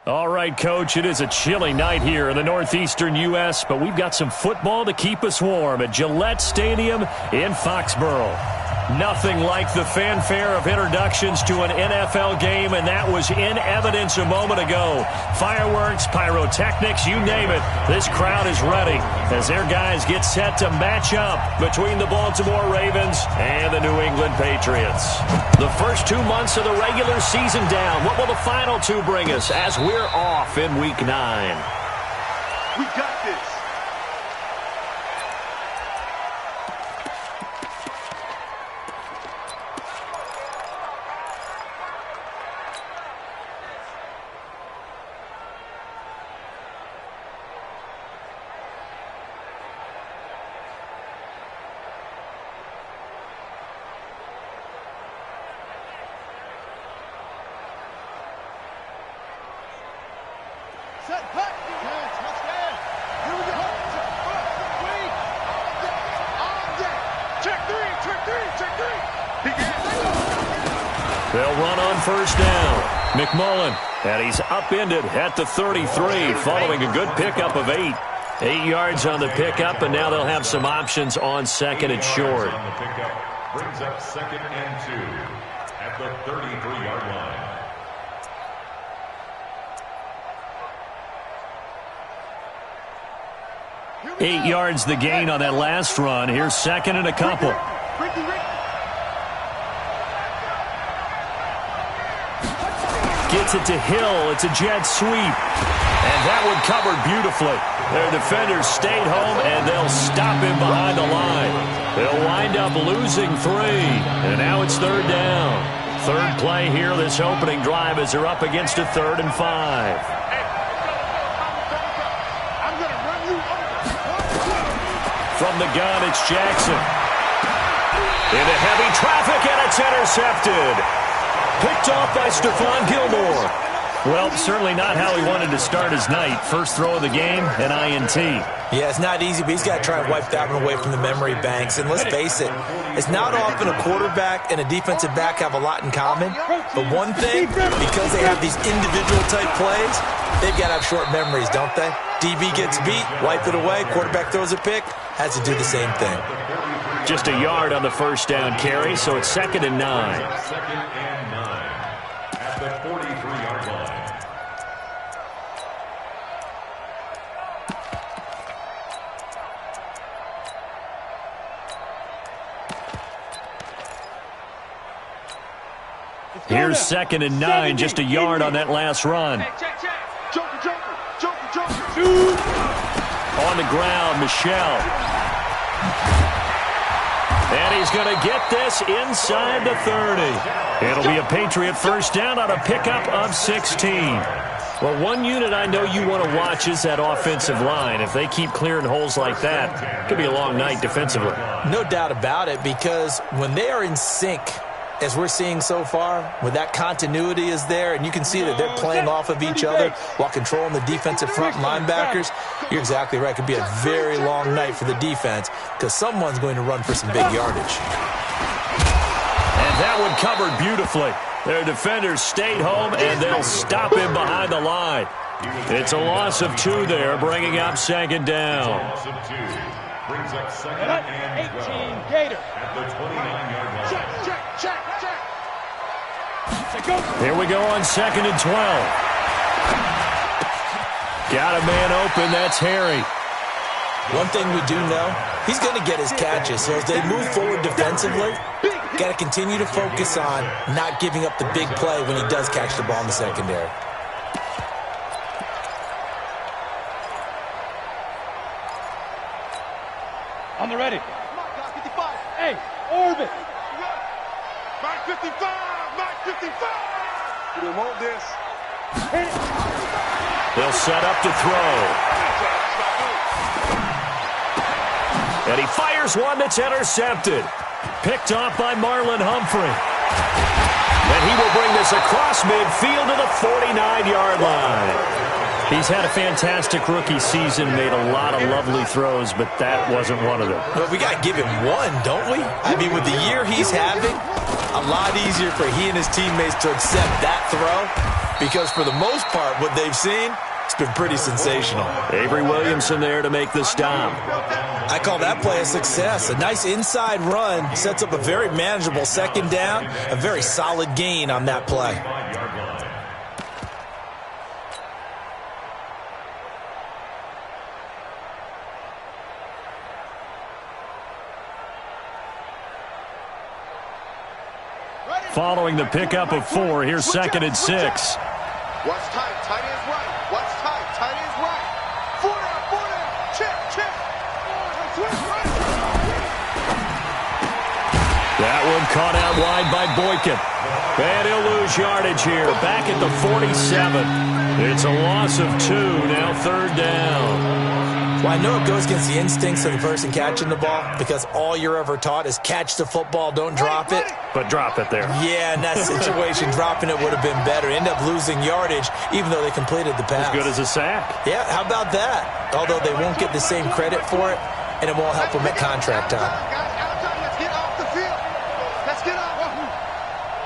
All right, Coach, it is a chilly night here in the northeastern U.S., but we've got some football to keep us warm at Gillette Stadium in Foxborough. Nothing like the fanfare of introductions to an NFL game, and that was in evidence a moment ago. Fireworks, pyrotechnics, you name it. This crowd is ready as their guys get set to match up between the Baltimore Ravens and the New England Patriots. The first 2 months of the regular season down. What will the final two bring us as we're off in Week 9? We got this. They'll run on first down. McMullen, and he's upended at the 33 following a good pickup of 8. 8 yards on the pickup, and now they'll have some options on second and short. On the pickup brings up 2nd and 2 at the 33-yard line. Eight yards the gain on that last run. Here's second and a couple. Gets it to Hill. It's a jet sweep. And that one covered beautifully. Their defenders stayed home, and they'll stop him behind the line. They'll wind up losing 3. And now it's third down. Third play here this opening drive as they're up against a 3rd and 5. From the gun, it's Jackson. Into heavy traffic, and it's intercepted. Picked off by Stephon Gilmore. Well, certainly not how he wanted to start his night. First throw of the game, an INT. Yeah, it's not easy, but he's got to try and wipe that one away from the memory banks. And let's face it, it's not often a quarterback and a defensive back have a lot in common. But one thing, because they have these individual type plays, they've got to have short memories, don't they? DB gets beat, wipe it away, quarterback throws a pick, has to do the same thing. Just a yard on the first down carry, so it's 2nd and 9. 2nd and 9 at the 43-yard line. Here's 2nd and 9, just a yard on that last run. On the ground, Michelle. And he's going to get this inside the 30. It'll be a Patriot first down on a pickup of 16. Well, one unit I know you want to watch is that offensive line. If they keep clearing holes like that, it could be a long night defensively. No doubt about it, because when they are in sync, as we're seeing so far, when that continuity is there, and you can see that they're playing off of each other while controlling the defensive front linebackers, you're exactly right. It could be a very long night for the defense because someone's going to run for some big yardage. And that one covered beautifully. Their defenders stayed home, and they'll stop him behind the line. It's a loss of 2 there, bringing up 2nd down. Loss of 2 brings up 2nd and 12 at the 29-yard line. Here we go on 2nd and 12. Got a man open. That's Harry. One thing we do know, he's going to get his catches. So as they move forward defensively, got to continue to focus on not giving up the big play when he does catch the ball in the secondary. On the ready. Hey, orbit. Mark 55. Mark 55. We don't want this. They'll set up to throw. And he fires one that's intercepted. Picked off by Marlon Humphrey. And he will bring this across midfield to the 49-yard line. He's had a fantastic rookie season, made a lot of lovely throws, but that wasn't one of them. Well, we got to give him one, don't we? I mean, with the year he's having, a lot easier for he and his teammates to accept that throw because for the most part, what they've seen, it's been pretty sensational. Avery Williamson there to make the stop. I call that play a success. A nice inside run sets up a very manageable second down, a very solid gain on that play. Following the pickup of 4, here's 2nd and 6. Watch tight, tight ends right. Watch tight, tight ends right. 4 down, check, check. Switch right. That one caught out wide by Boykin. And he'll lose yardage here, back at the 47. It's a loss of 2, now 3rd down. Well, I know it goes against the instincts of the person catching the ball because all you're ever taught is catch the football, don't drop it. But drop it there. Yeah, in that situation, dropping it would have been better. End up losing yardage, even though they completed the pass. As good as a sack. Yeah, how about that? Although they won't get the same credit for it, and it won't help them at contract time. Let's get off the field. Let's get off.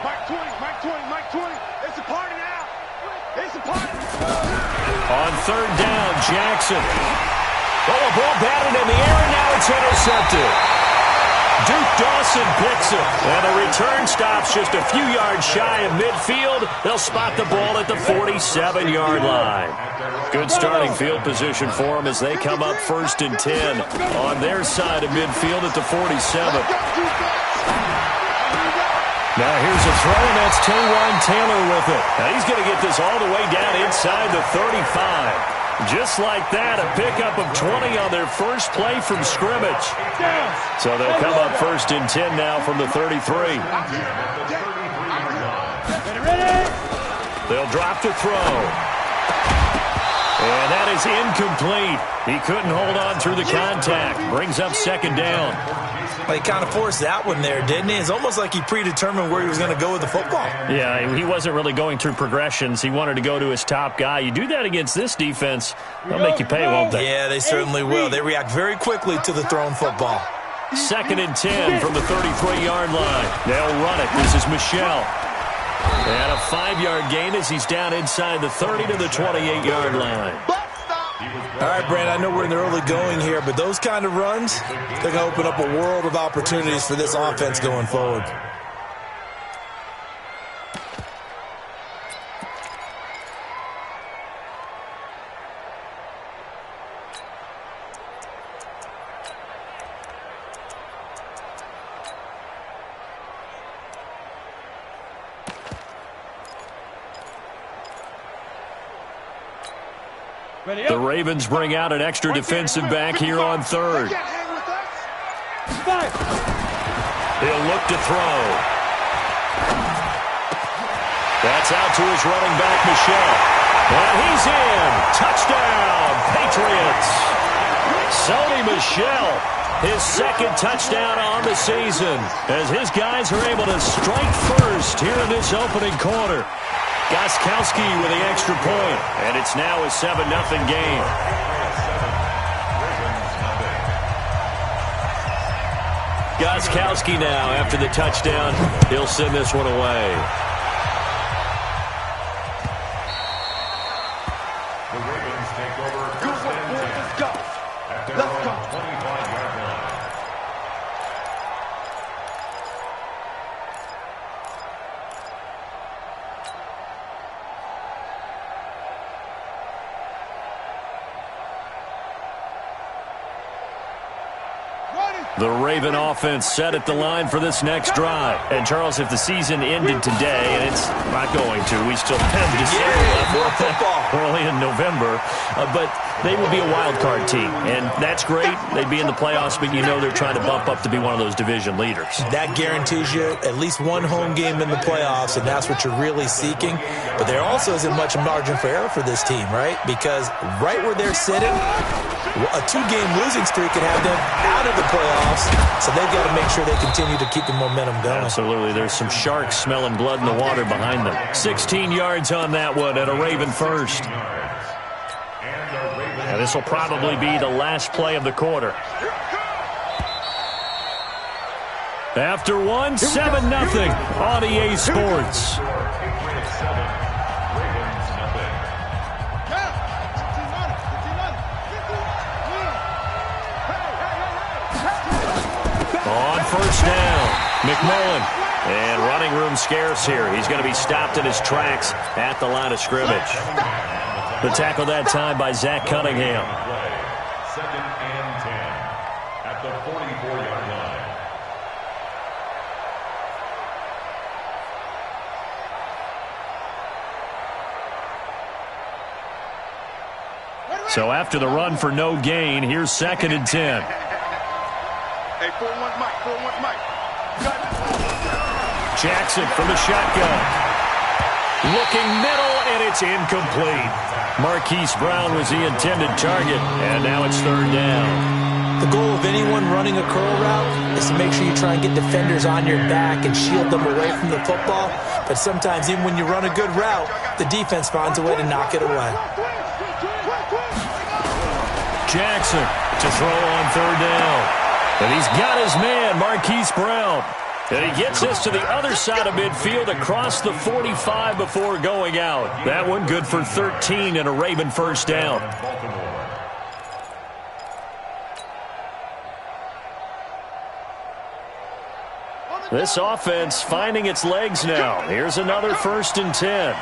Mike 20, Mike 20, Mike 20. It's a party now. It's a party. On 3rd down, Jackson. Oh, a ball batted in the air, and now it's intercepted. Duke Dawson picks it, and the return stops just a few yards shy of midfield. They'll spot the ball at the 47-yard line. Good starting field position for them as they come up 1st and 10 on their side of midfield at the 47. Now here's a throw, and that's Taywan Taylor with it. Now he's going to get this all the way down inside the 35. Just like that, a pickup of 20 on their first play from scrimmage. So they'll come up 1st and 10 now from the 33. They'll drop to throw. And that is incomplete. He couldn't hold on through the contact. Brings up 2nd down. Well, he kind of forced that one there, didn't he? It's almost like he predetermined where he was going to go with the football. Yeah, he wasn't really going through progressions. He wanted to go to his top guy. You do that against this defense, they'll make you pay, won't they? Yeah, they certainly will. They react very quickly to the thrown football. 2nd and 10 from the 33-yard line. They'll run it. This is Michelle. And a 5-yard gain as he's down inside the 30 to the 28-yard line. All right, Brent, I know we're in the early going here, but those kind of runs, they're going to open up a world of opportunities for this offense going forward. The Ravens bring out an extra defensive back here on 3rd. He'll look to throw. That's out to his running back, Michelle. And he's in. Touchdown, Patriots. Sony Michel, his 2nd touchdown on the season, as his guys are able to strike first here in this opening quarter. Gostkowski with the extra point, and it's now a 7-0 game. Gostkowski now, after the touchdown, he'll send this one away. The Ravens take over 1st and 10 at their own 25-yard line. The Raven offense set at the line for this next drive. And, Charles, if the season ended today, and it's not going to, we still have December left. We're only in November. But they would be a wild card team, and that's great. They'd be in the playoffs, but you know they're trying to bump up to be one of those division leaders. That guarantees you at least one home game in the playoffs, and that's what you're really seeking. But there also isn't much margin for error for this team, right? Because right where they're sitting, a 2-game losing streak could have them out of the playoffs, so they've got to make sure they continue to keep the momentum going. Absolutely. There's some sharks smelling blood in the water behind them. 16 yards on that one at a Raven first. And this will probably be the last play of the quarter. After one, 7-0 on EA Sports. On first down, McMullen. And running room scarce here. He's going to be stopped in his tracks at the line of scrimmage. The tackle that time by Zach Cunningham. Second and 10 at the 44-yard line. So after the run for no gain, here's second and 10. Hey, 4-1 Mike, 4-1 Mike. Jackson from the shotgun. Looking middle, and it's incomplete. Marquise Brown was the intended target, and now it's third down. The goal of anyone running a curl route is to make sure you try and get defenders on your back and shield them away from the football. But sometimes even when you run a good route, the defense finds a way to knock it away. Jackson to throw on third down. And he's got his man, Marquise Brown. And he gets this to the other side of midfield across the 45 before going out. That one good for 13 and a Raven first down. This offense finding its legs now. Here's another first and 10.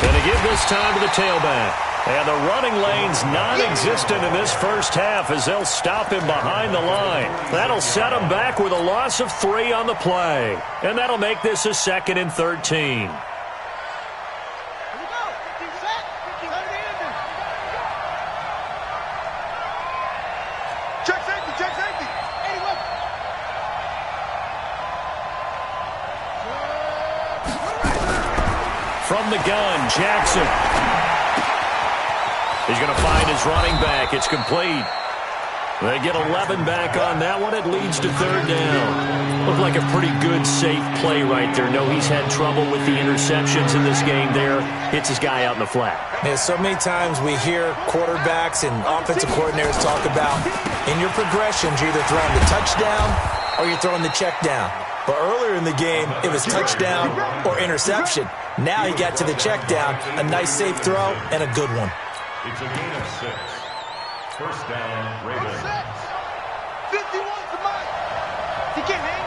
Going to give this time to the tailback. And the running lane's non-existent in this first half as they'll stop him behind the line. That'll set him back with a loss of 3 on the play. And that'll make this a second and 13. Check safety, check safety. From the gun, Jackson. He's going to find his running back. It's complete. They get 11 back on that one. It leads to third down. Looked like a pretty good, safe play right there. No, he's had trouble with the interceptions in this game there. Hits his guy out in the flat. Man, so many times we hear quarterbacks and offensive coordinators talk about in your progressions, you're either throwing the touchdown or you're throwing the check down. But earlier in the game, it was touchdown or interception. Now he got to the check down. A nice, safe throw and a good one. It's a gain of 6. First down, Ravens. 51 to Mike. He can't hang.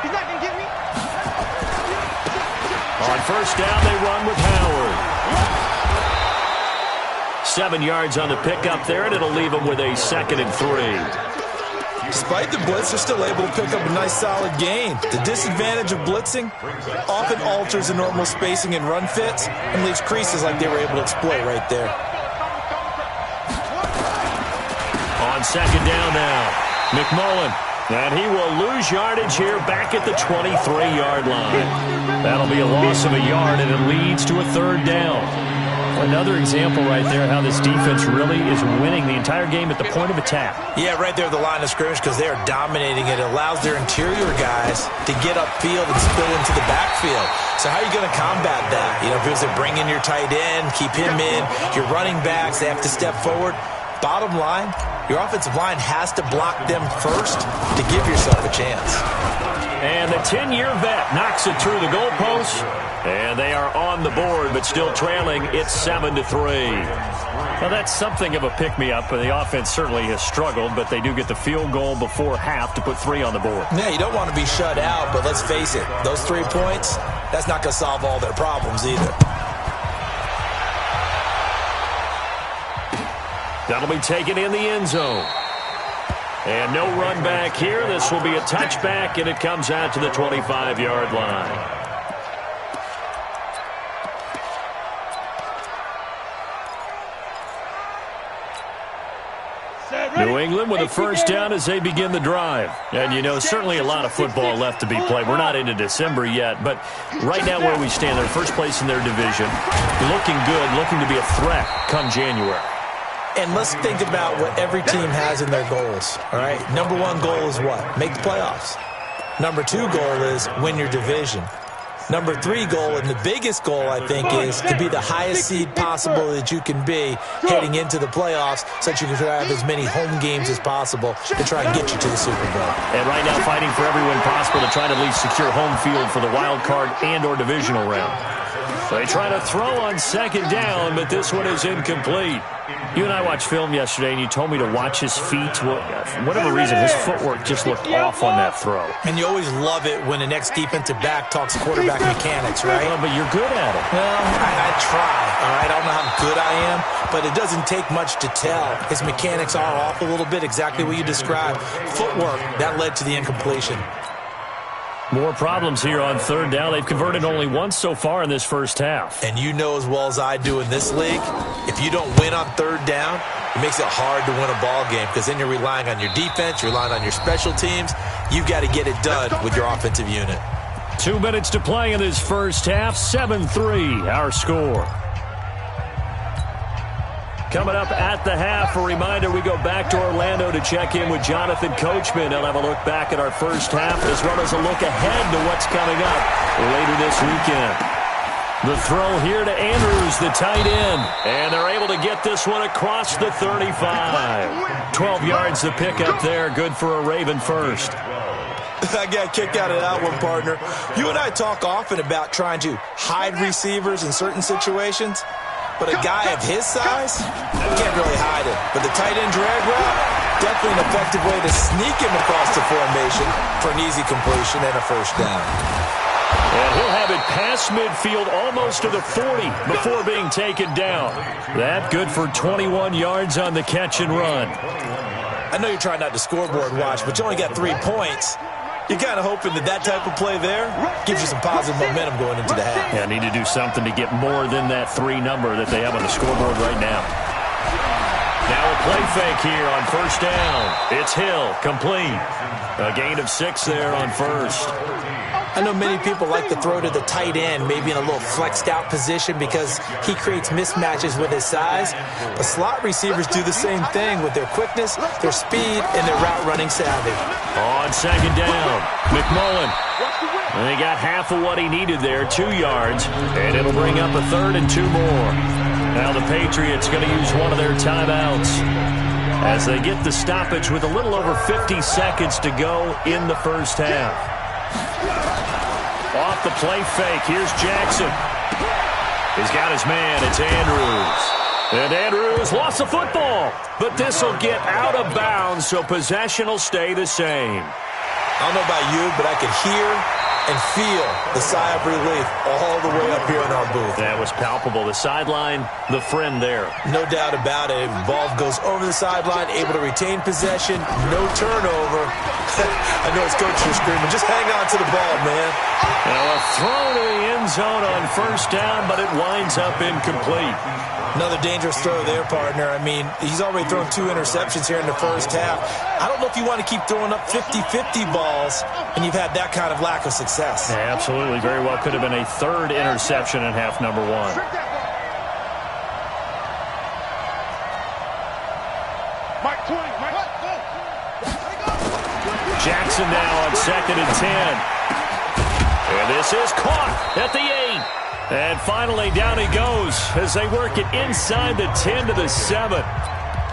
He's not going to get me. On first down, they run with Howard. 7 yards on the pickup there, and it'll leave them with a second and 3. Despite the blitz, they're still able to pick up a nice, solid gain. The disadvantage of blitzing often alters the normal spacing and run fits and leaves creases like they were able to exploit right there. On second down now, McMullen. And he will lose yardage here back at the 23-yard line. That'll be a loss of a yard, and it leads to a third down. Another example right there how this defense really is winning the entire game at the point of attack. Yeah, right there at the line of scrimmage because they are dominating it. It allows their interior guys to get upfield and spill into the backfield. So how are you going to combat that? You know, because they bring in your tight end, keep him in, your running backs, they have to step forward. Bottom line, your offensive line has to block them first to give yourself a chance. And the 10-year vet knocks it through the goalpost. And they are on the board, but still trailing. It's 7-3. Now, that's something of a pick-me-up. The offense certainly has struggled, but they do get the field goal before half to put 3 on the board. Yeah, you don't want to be shut out, but let's face it. Those 3 points, that's not going to solve all their problems either. That'll be taken in the end zone. And no run back here. This will be a touchback, and it comes out to the 25-yard line. New England with a first down as they begin the drive. And, you know, certainly a lot of football left to be played. We're not into December yet, but right now where we stand, they're first place in their division. Looking good, looking to be a threat come January. And let's think about what every team has in their goals, all right? Number 1 goal is what? Make the playoffs. Number 2 goal is win your division. Number 3 goal, and the biggest goal, I think, is to be the highest seed possible that you can be heading into the playoffs so that you can have as many home games as possible to try and get you to the Super Bowl. And right now fighting for every win possible to try to at least secure home field for the wild card and or divisional round. They try to throw on second down, but this one is incomplete. You and I watched film yesterday, and you told me to watch his feet. Well, for whatever reason, his footwork just looked off on that throw. And you always love it when the next defensive back talks quarterback mechanics, right? Well, but you're good at it. Well, I try, all right? I don't know how good I am, but it doesn't take much to tell. His mechanics are off a little bit, exactly what you described. Footwork, that led to the incompletion. More problems here on third down. They've converted only once so far in this first half. And you know as well as I do in this league, if you don't win on third down, it makes it hard to win a ball game because then you're relying on your defense, you're relying on your special teams. You've got to get it done with your offensive unit. 2 minutes to play in this first half. 7-3, our score. Coming up at the half, a reminder, we go back to Orlando to check in with Jonathan Coachman. He'll have a look back at our first half as well as a look ahead to what's coming up later this weekend. The throw here to Andrews, the tight end. And they're able to get this one across the 35. 12 yards to pick up there. Good for a Raven first. I got a kick out of that one, partner. You and I talk often about trying to hide receivers in certain situations. But a guy of his size, can't really hide him. But the tight end drag route, definitely an effective way to sneak him across the formation for an easy completion and a first down. And he'll have it past midfield almost to the 40 before being taken down. That good for 21 yards on the catch and run. I know you're trying not to scoreboard watch, but you only got 3 points. You're kind of hoping that type of play there gives you some positive momentum going into the half. Yeah, need to do something to get more than that 3 number that they have on the scoreboard right now. Now a play fake here on first down. It's Hill, complete. A gain of 6 there on first. I know many people like to throw to the tight end, maybe in a little flexed out position because he creates mismatches with his size. But slot receivers do the same thing with their quickness, their speed, and their route running savvy. On second down, McMullen. And he got half of what he needed there, 2 yards. And it'll bring up a 3rd and 2 more. Now the Patriots going to use one of their timeouts as they get the stoppage with a little over 50 seconds to go in the first half. Off the play fake, here's Jackson. He's got his man, it's Andrews. And Andrews lost the football, but this will get out of bounds, so possession will stay the same. I don't know about you, but I could hear and feel the sigh of relief all the way up here in our booth. That was palpable. The sideline, the friend there. No doubt about it. Ball goes over the sideline, able to retain possession, no turnover. I know his coach is screaming, just hang on to the ball, man. Now a throw to the end zone on first down, but it winds up incomplete. Another dangerous throw there, partner. I mean, he's already thrown 2 interceptions here in the first half. I don't know if you want to keep throwing up 50-50 balls and you've had that kind of lack of success. Yeah, absolutely. Very well could have been a 3rd interception in half number 1. Jackson now on 2nd and 10. And this is caught at the 8. And finally, down he goes as they work it inside the 10 to the 7.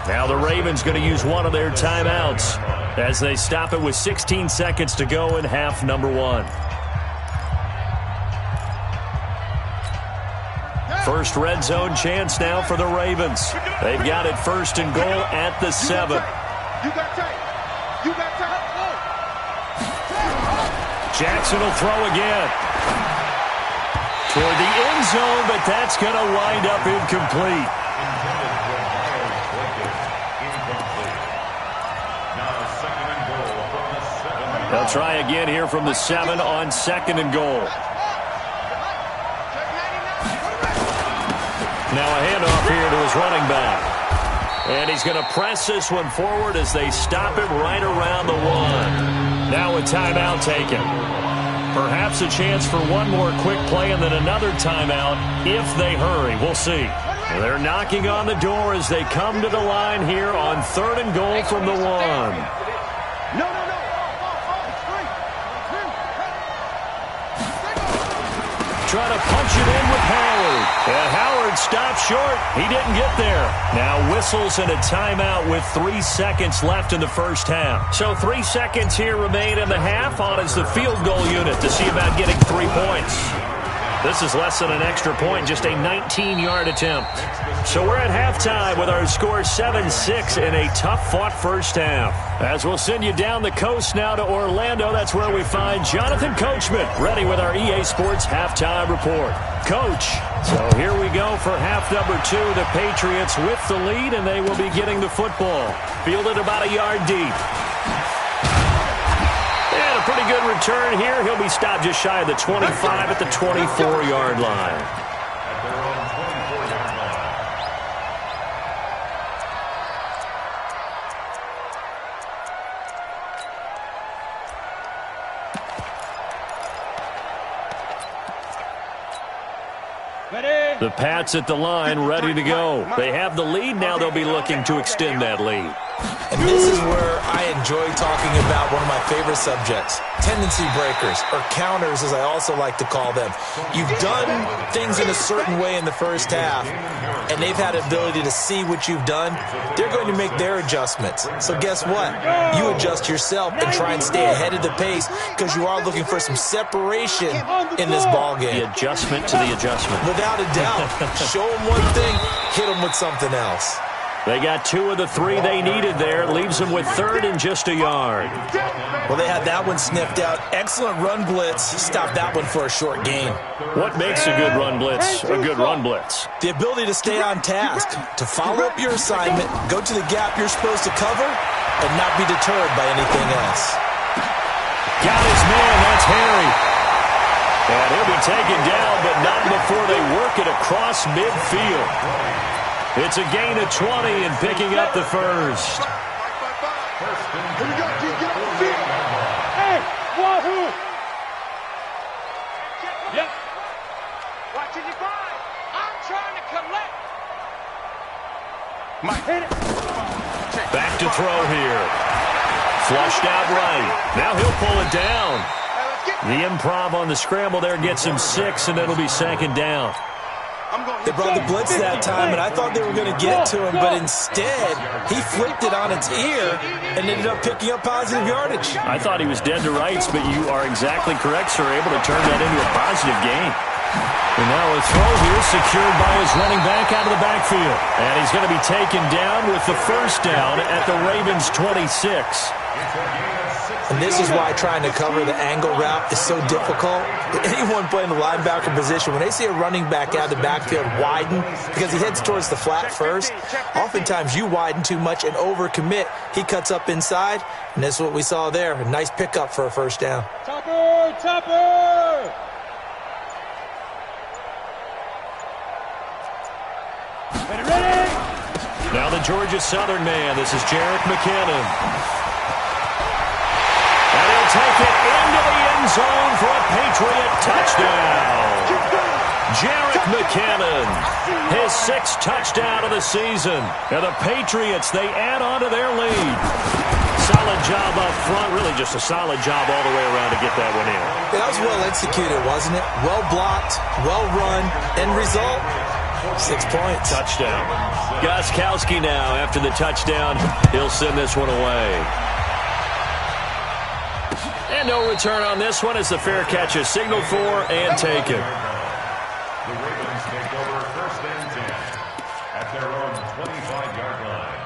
Now the Ravens going to use one of their timeouts as they stop it with 16 seconds to go in half number 1. First red zone chance now for the Ravens. They've got it 1st and goal at the 7. Jackson will throw again. Toward the end zone, but that's going to wind up incomplete. They'll try again here from the 7 on 2nd and goal. Now a handoff here to his running back. And he's going to press this one forward as they stop him right around the 1. Now a timeout taken. Perhaps a chance for one more quick play and then another timeout if they hurry. We'll see. They're knocking on the door as they come to the line here on 3rd and goal from the 1. trying to punch it in with Howard. And Howard stopped short. He didn't get there. Now whistles and a timeout with 3 seconds left in the first half. So 3 seconds here remain in the half. On is the field goal unit to see about getting 3 points. This is less than an extra point, just a 19-yard attempt. So we're at halftime with our score 7-6 in a tough-fought first half. As we'll send you down the coast now to Orlando, that's where we find Jonathan Coachman, ready with our EA Sports Halftime Report. Coach, so here we go for half number 2. The Patriots with the lead, and they will be getting the football. Fielded about a yard deep. And a pretty good return here. He'll be stopped just shy of the 25 at the 24-yard line. The Pats at the line, ready to go. They have the lead. Now they'll be looking to extend that lead. And this is where I enjoy talking about one of my favorite subjects, tendency breakers, or counters as I also like to call them. You've done things in a certain way in the first half, and they've had the ability to see what you've done. They're going to make their adjustments. So guess what? You adjust yourself and try and stay ahead of the pace because you are looking for some separation in this ballgame. The adjustment to the adjustment. Without a doubt. Show them one thing, hit them with something else. They got 2 of the 3 they needed there. Leaves them with 3rd and just a yard. Well, they had that one sniffed out. Excellent run blitz. Stopped that one for a short gain. What makes a good run blitz a good run blitz? The ability to stay on task, to follow up your assignment, go to the gap you're supposed to cover, and not be deterred by anything else. Got his man. That's Harry. And he'll be taken down, but not before they work it across midfield. It's a gain of 20 and picking up the first. Here we go, G. Get on the field. Hey, wahoo. Yep. Watching you grind. I'm trying to collect. Mike, hit it. Back to throw here. Flushed out right. Now he'll pull it down. The improv on the scramble there gets him 6, and it'll be 2nd down. They brought the blitz that time, and I thought they were going to get to him, but instead, he flipped it on its ear and ended up picking up positive yardage. I thought he was dead to rights, but you are exactly correct, sir. Able to turn that into a positive gain. And now a throw here secured by his running back out of the backfield. And he's going to be taken down with the first down at the Ravens' 26. And this is why trying to cover the angle route is so difficult. Anyone playing the linebacker position, when they see a running back out of the backfield widen, because he heads towards the flat first, oftentimes you widen too much and overcommit. He cuts up inside, and this is what we saw there. A nice pickup for a first down. Topper! Ready? Now the Georgia Southern man. This is Jerick McKinnon. Take it into the end zone for a Patriot touchdown. Jerick McKinnon, his 6th touchdown of the season. And the Patriots, they add on to their lead. Solid job up front, really just a solid job all the way around to get that one in. That was well executed, wasn't it? Well blocked, well run. End result, 6 points. Touchdown. Gostkowski now, after the touchdown, he'll send this one away. And no return on this one as the fair catch is signaled for and taken. The Ravens take over 1st and 10 at their own 25-yard line.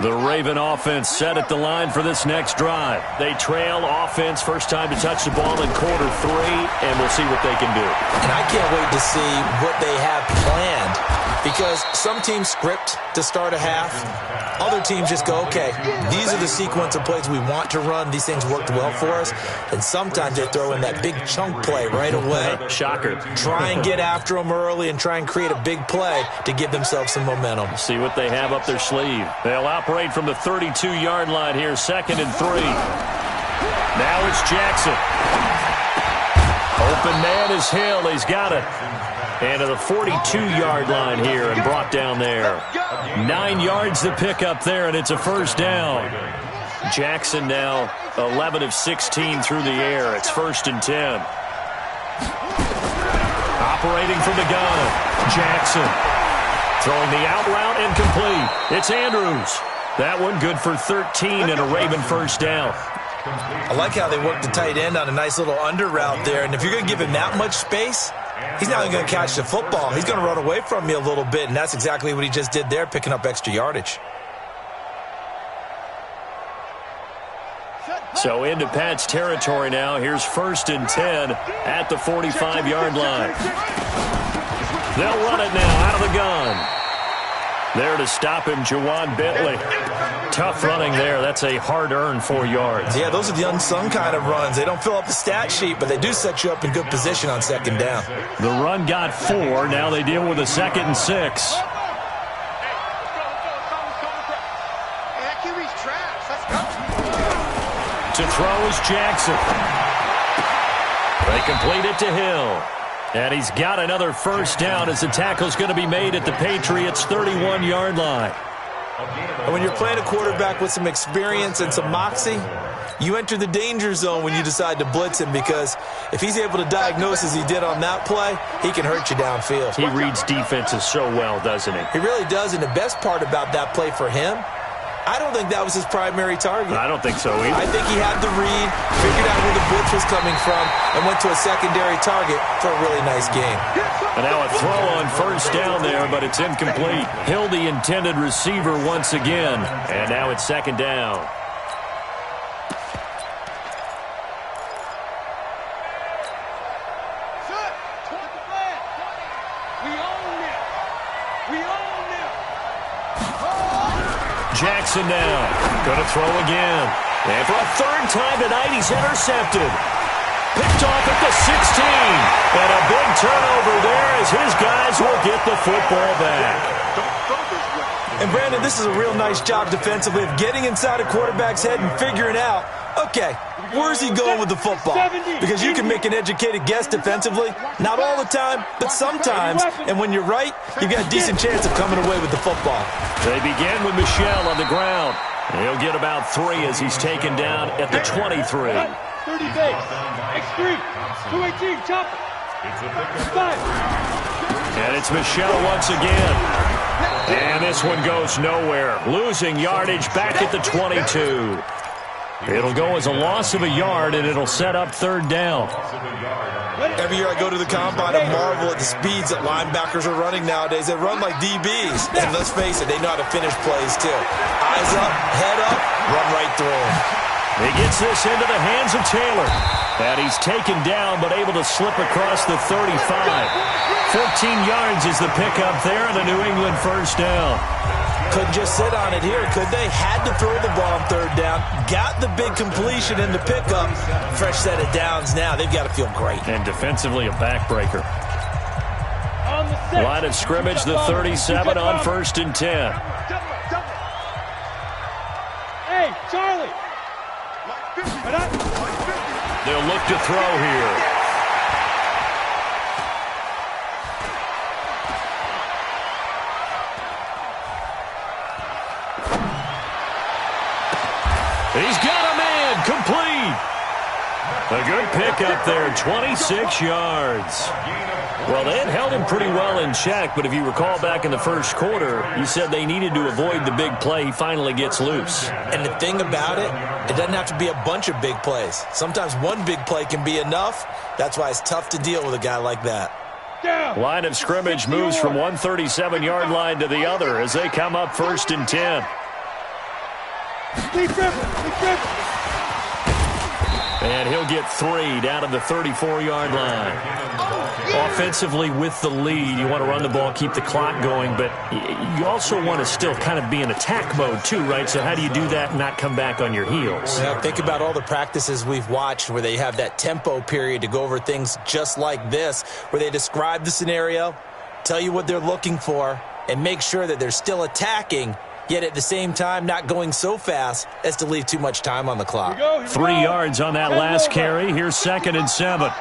The Raven offense set at the line for this next drive. They trail offense, first time to touch the ball in quarter 3, and we'll see what they can do. And I can't wait to see what they have planned, because some teams script to start a half. Other teams just go, okay, these are the sequence of plays we want to run. These things worked well for us. And sometimes they throw in that big chunk play right away. Shocker. Try and get after them early and try and create a big play to give themselves some momentum. See what they have up their sleeve. They'll operate from the 32-yard line here, 2nd and 3. Now it's Jackson. Open man is Hill. He's got it. And to the 42-yard line here and brought down there. 9 yards to pick up there, and it's a first down. Jackson now 11 of 16 through the air. It's 1st and 10. Operating from the gun, Jackson. Throwing the out route incomplete. It's Andrews. That one good for 13 and a Raven first down. I like how they work the tight end on a nice little under route there. And if you're going to give him that much space, he's not even going to catch the football. He's going to run away from me a little bit, and that's exactly what he just did there, picking up extra yardage. So into Pat's territory now. Here's 1st and 10 at the 45-yard line. They'll run it now out of the gun. There to stop him, Juwan Bentley. Tough running there. That's a hard-earned 4 yards. Yeah, those are the unsung kind of runs. They don't fill up the stat sheet, but they do set you up in good position on 2nd down. The run got 4. Now they deal with a 2nd and 6. To throw is Jackson. They complete it to Hill. And he's got another first down as the tackle's going to be made at the Patriots' 31-yard line. And when you're playing a quarterback with some experience and some moxie, you enter the danger zone when you decide to blitz him, because if he's able to diagnose as he did on that play, he can hurt you downfield. He reads defenses so well, doesn't he? He really does, and the best part about that play for him, I don't think that was his primary target. I don't think so either. I think he had the read, figured out where the blitz was coming from, and went to a secondary target for a really nice game. And now a throw on first down there, but it's incomplete. Hill, the intended receiver once again. And now it's 2nd down. Jackson now. Going to throw again. And for a 3rd time tonight, he's intercepted. Picked off at the 16. And a big turnover there as his guys will get the football back. And, Brandon, this is a real nice job defensively of getting inside a quarterback's head and figuring out, okay, where's he going with the football? Because you can make an educated guess defensively. Not all the time, but sometimes. And when you're right, you've got a decent chance of coming away with the football. They begin with Michel on the ground. He'll get about 3 as he's taken down at the 23. 30 base. X3. 218. Chop. 5. And it's Michel once again. And this one goes nowhere. Losing yardage back at the 22. It'll go as a loss of a yard, and it'll set up 3rd down. Every year I go to the combine and marvel at the speeds that linebackers are running nowadays. They run like DBs. And let's face it, they know how to finish plays too. Eyes up, head up, run right through them. He gets this into the hands of Taylor. And he's taken down, but able to slip across the 35. 14 yards is the pickup there, and a New England first down. Couldn't just sit on it here, could they? Had to throw the ball on 3rd down. Got the big completion in the pickup. Fresh set of downs now. They've got to feel great. And defensively, a backbreaker. Line of scrimmage, the 37 on 1st and 10. Hey, Charlie. They'll look to throw here. He's got a man, complete. A good pickup there, 26 yards. Well, they had held him pretty well in check, but if you recall back in the 1st quarter, you said they needed to avoid the big play. He finally gets loose. And the thing about it, it doesn't have to be a bunch of big plays. Sometimes one big play can be enough. That's why it's tough to deal with a guy like that. Line of scrimmage moves from one 37-yard line to the other as they come up 1st and 10. And he'll get 3 down to the 34-yard line. Offensively with the lead, you want to run the ball, keep the clock going, but you also want to still kind of be in attack mode too, right? So how do you do that and not come back on your heels? Yeah, think about all the practices we've watched where they have that tempo period to go over things just like this, where they describe the scenario, tell you what they're looking for, and make sure that they're still attacking, yet at the same time not going so fast as to leave too much time on the clock. 3 yards on that last carry. Here's 2nd and 7.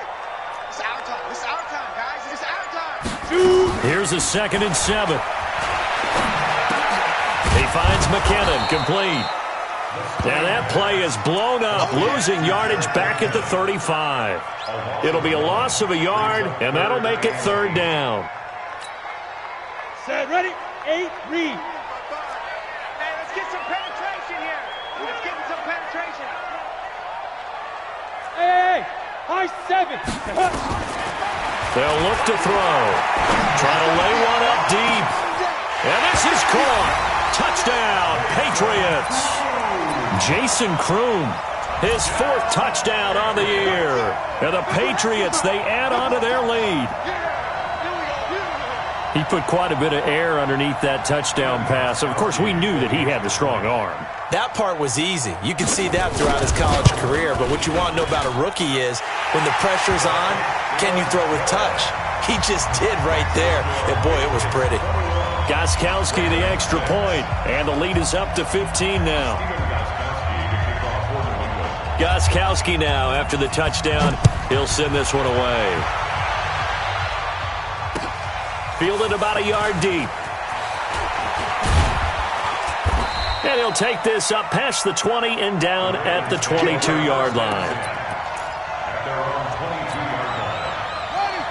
It's our time. It's our time, guys. It's our time. Here's a 2nd and 7. He finds McKinnon, complete. And that play is blown up, losing yardage back at the 35. It'll be a loss of a yard, and that'll make it third down. Set, ready, 8, read. Hey, let's get some penetration here. Let's get some penetration. Hey, high 7. They'll look to throw. Trying to lay one up deep. And this is caught. Touchdown, Patriots. Jason Kroom, his 4th touchdown on the year. And the Patriots, they add on to their lead. He put quite a bit of air underneath that touchdown pass. Of course, we knew that he had the strong arm. That part was easy. You can see that throughout his college career. But what you want to know about a rookie is when the pressure's on, can you throw with touch? He just did right there. And, boy, it was pretty. Gostkowski the extra point, and the lead is up to 15 now. Gostkowski now, after the touchdown, he'll send this one away. Fielded about a yard deep. And he'll take this up past the 20 and down at the 22-yard line.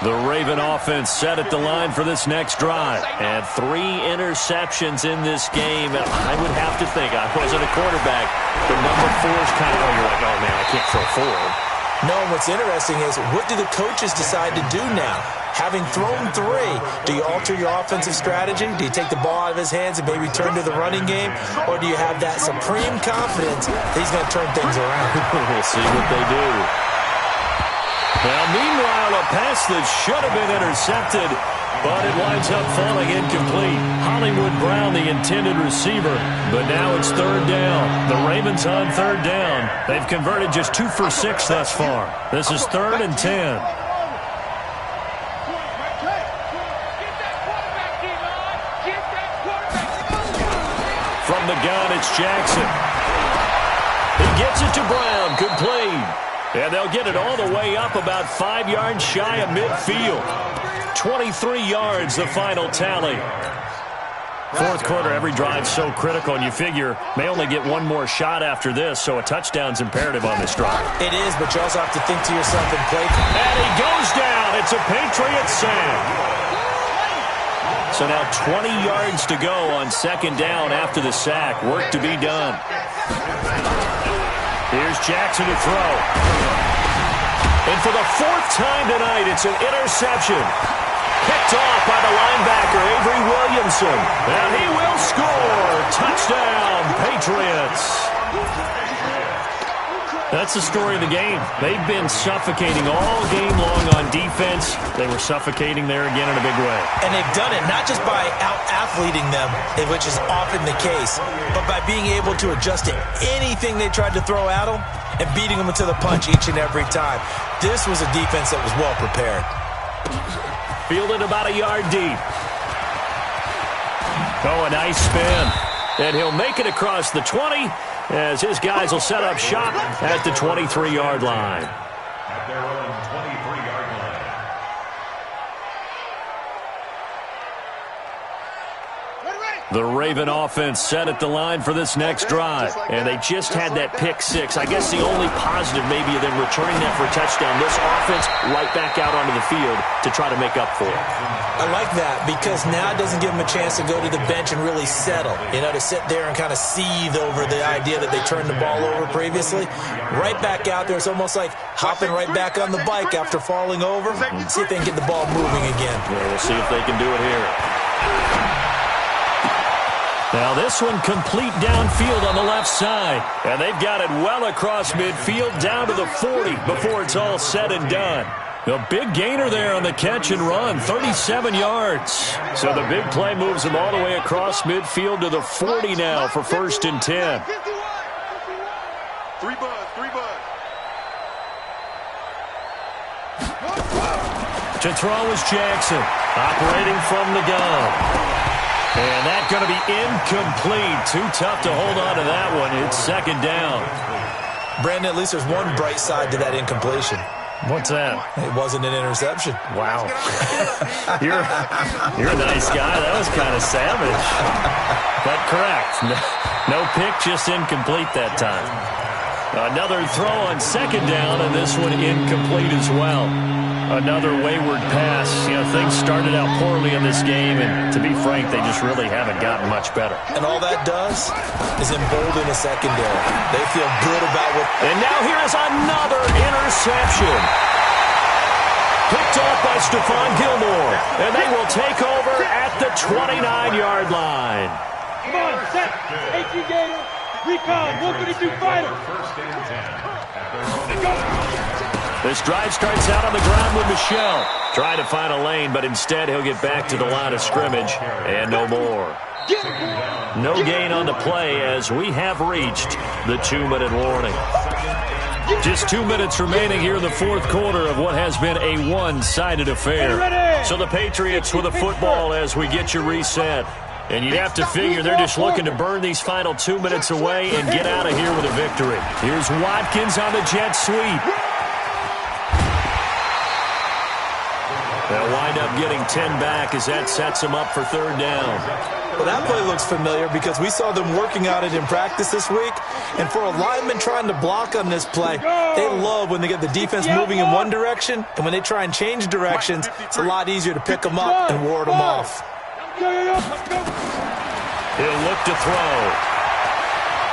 The Raven offense set at the line for this next drive. And 3 interceptions in this game. I would have to think, I wasn't a quarterback, but number 4 is kind of, you're like, oh, man, I can't throw 4. No, what's interesting is what do the coaches decide to do now? Having thrown 3, do you alter your offensive strategy? Do you take the ball out of his hands and maybe turn to the running game? Or do you have that supreme confidence that he's going to turn things around? We'll see what they do. Now, meanwhile, a pass that should have been intercepted, but it winds up falling incomplete. Hollywood Brown, the intended receiver, but now it's third down. The Ravens on third down. They've converted just 2 for 6 thus far. This is 3rd and 10. From the gun, it's Jackson. He gets it to Brown, complete. And they'll get it all the way up about 5 yards shy of midfield. 23 yards, the final tally. Fourth quarter, every drive so critical, and you figure may only get one more shot after this, so a touchdown's imperative on this drive. It is, but you also have to think to yourself and play. And he goes down. It's a Patriot sack. So now 20 yards to go on second down after the sack. Work to be done. Here's Jackson to throw. And for the 4th time tonight, it's an interception. Picked off by the linebacker, Avery Williamson. And he will score. Touchdown, Patriots. That's the story of the game. They've been suffocating all game long on defense. They were suffocating there again in a big way. And they've done it not just by out-athleting them, which is often the case, but by being able to adjust to anything they tried to throw at them and beating them to the punch each and every time. This was a defense that was well prepared. Fielded about a yard deep. Oh, a nice spin. And he'll make it across the 20 as his guys will set up shop at the 23-yard line. At their own 23-yard line. The Raven offense set at the line for this next drive. And they just had that pick 6. I guess the only positive maybe of them returning that for a touchdown. This offense right back out onto the field to try to make up for it. I like that because now it doesn't give them a chance to go to the bench and really settle. You know, to sit there and kind of seethe over the idea that they turned the ball over previously. Right back out there. It's almost like hopping right back on the bike after falling over. And see if they can get the ball moving again. Yeah, we'll see if they can do it here. Now this one complete downfield on the left side. And they've got it well across midfield down to the 40 before it's all said and done. A big gainer there on the catch and run, 37 yards. So the big play moves them all the way across midfield to the 40 now for 1st and 10. 3 buzz. To throw is Jackson, operating from the gun. And that's going to be incomplete. Too tough to hold on to that one. It's 2nd down. Brandon, at least there's one bright side to that incompletion. What's that? It wasn't an interception. Wow. You're a nice guy. That was kind of savage. But correct. No pick, just incomplete that time. Another throw on second down, and this one incomplete as well. Another wayward pass. You know, things started out poorly in this game, and to be frank, they just really haven't gotten much better. And all that does is embolden the secondary. They feel good about what... And now here is another interception. Picked off by Stephon Gilmore, and they will take over at the 29-yard line. Come on, set. HG Gator. Recon. 152 fighter. Let's go. This drive starts out on the ground with Michel. Trying to find a lane, but instead he'll get back to the line of scrimmage, and no more. No gain on the play as we have reached the 2-minute warning. Just 2 minutes remaining here in the fourth quarter of what has been a one-sided affair. So the Patriots with a football as we get you reset. And you'd have to figure they're just looking to burn these final 2 minutes away and get out of here with a victory. Here's Watkins on the jet sweep. They'll wind up getting 10 back as that sets them up for third down. Well, that play looks familiar because we saw them working on it in practice this week. And for a lineman trying to block on this play, they love when they get the defense moving in one direction. And when they try and change directions, it's a lot easier to pick them up and ward them off. He'll look to throw.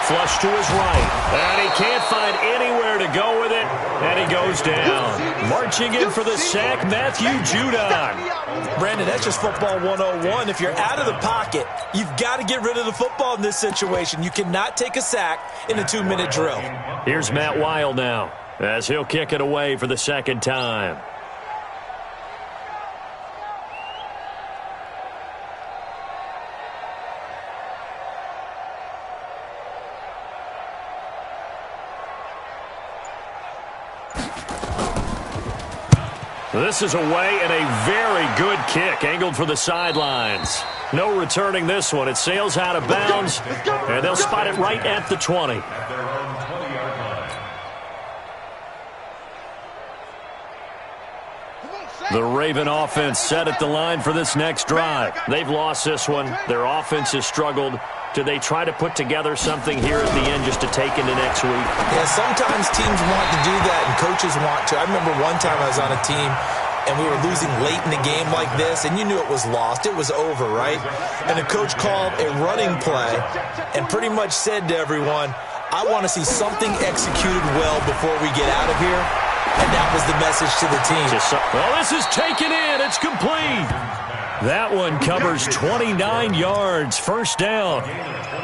Flush to his right. And he can't find anywhere to go with it. And he goes down. Marching in for the sack, Matthew Judon. Brandon, that's just football 101. If you're out of the pocket, you've got to get rid of the football in this situation. You cannot take a sack in a 2-minute drill. Here's Matt Weil now as he'll kick it away for the second time. This is away and a very good kick, angled for the sidelines. No returning this one. It sails out of bounds, and they'll spot it right at the 20. The Raven offense set at the line for this next drive. They've lost this one. Their offense has struggled. Do they try to put together something here at the end just to take into next week? Yeah, sometimes teams want to do that and coaches want to. I remember one time I was on a team and we were losing late in the game like this, and you knew it was lost. It was over, right? And the coach called a running play and pretty much said to everyone, I want to see something executed well before we get out of here. And that was the message to the team. Well, this is taken in. It's complete. That one covers 29 yards, first down.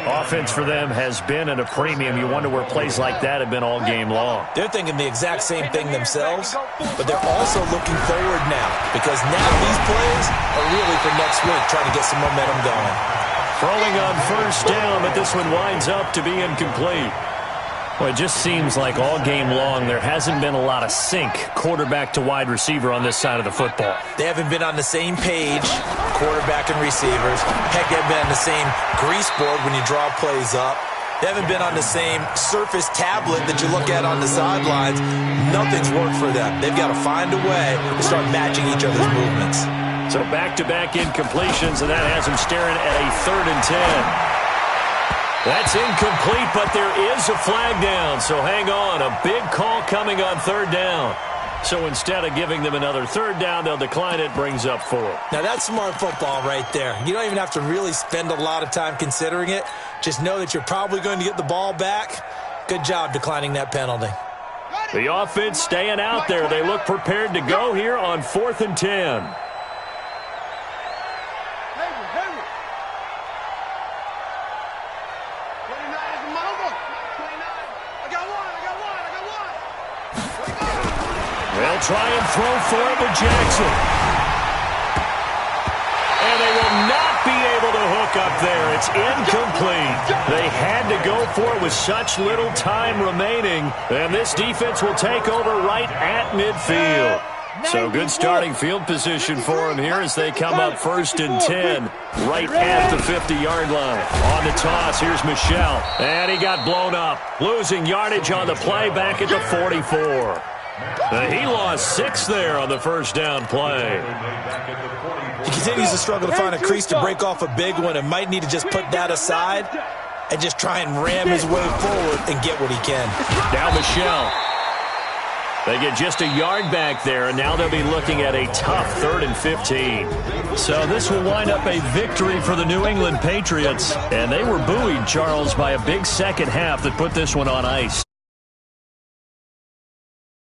Offense for them has been at a premium. You wonder where plays like that have been all game long. They're thinking the exact same thing themselves, but they're also looking forward now because now these plays are really for next week, trying to get some momentum going. Throwing on first down, but this one winds up to be incomplete. Well, it just seems like all game long there hasn't been a lot of sync quarterback to wide receiver on this side of the football. They haven't been on the same page, quarterback and receivers. Heck, they haven't been on the same grease board when you draw plays up. They haven't been on the same surface tablet that you look at on the sidelines. Nothing's worked for them. They've got to find a way to start matching each other's movements. So back-to-back incompletions, and that has them staring at a 3rd and 10. That's incomplete, but there is a flag down, so hang on. A big call coming on 3rd down. So instead of giving them another 3rd down, they'll decline it, brings up 4. Now that's smart football right there. You don't even have to really spend a lot of time considering it. Just know that you're probably going to get the ball back. Good job declining that penalty. The offense staying out there. They look prepared to go here on 4th and 10. They'll try and throw for it with Jackson. And they will not be able to hook up there. It's incomplete. They had to go for it with such little time remaining. And this defense will take over right at midfield. So good starting field position for them here as they come up 1st and 10 right at the 50-yard line. On the toss, here's Michel. And he got blown up. Losing yardage on the play back at the 44. He lost 6 there on the first down play. He continues to struggle to find a crease to break off a big one and might need to just put that aside and just try and ram his way forward and get what he can. Now Michelle. They get just a yard back there, and now they'll be looking at a tough 3rd and 15. So this will wind up a victory for the New England Patriots. And they were buoyed, Charles, by a big second half that put this one on ice.